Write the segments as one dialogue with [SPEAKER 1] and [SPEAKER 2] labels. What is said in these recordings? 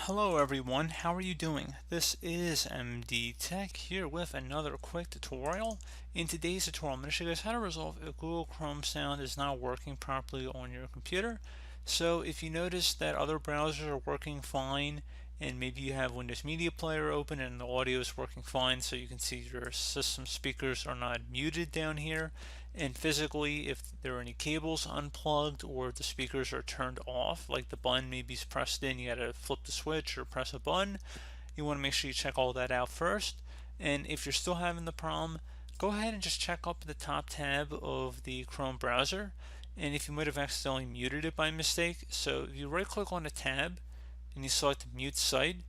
[SPEAKER 1] Hello everyone, how are you doing? This is MD Tech here with another quick tutorial. In today's tutorial, I'm going to show you guys how to resolve if Google Chrome sound is not working properly on your computer. So if you notice that other browsers are working fine and maybe you have Windows Media Player open and the audio is working fine, so you can see your system speakers are not muted down here, and physically if there are any cables unplugged or the speakers are turned off, like the button maybe is pressed in, you gotta flip the switch or press a button. You want to make sure you check all that out first, and if you're still having the problem, go ahead and just check up at the top tab of the Chrome browser, and if you might have accidentally muted it by mistake, so if you right click on the tab and you select mute site,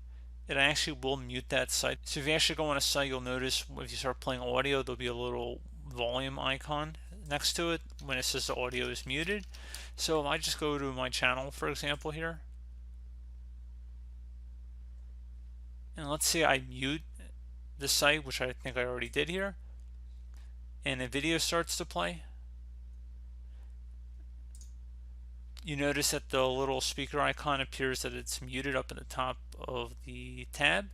[SPEAKER 1] it actually will mute that site. So if you actually go on a site, you'll notice if you start playing audio, there'll be a little volume icon next to it when it says the audio is muted. So if I just go to my channel, for example, here, and let's say I mute the site, which I think I already did here, and the video starts to play, you notice that the little speaker icon appears that it's muted up at the top of the tab.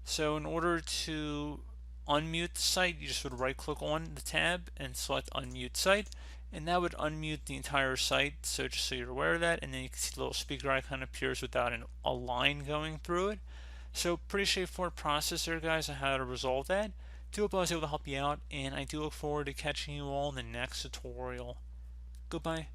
[SPEAKER 1] So in order to unmute the site, you just would right click on the tab and select unmute site, and that would unmute the entire site. So just so you're aware of that, and then you can see the little speaker icon appears without a line going through it. So pretty straightforward process there, guys, on how to resolve that. Do hope I was able to help you out, and I do look forward to catching you all in the next tutorial. Goodbye.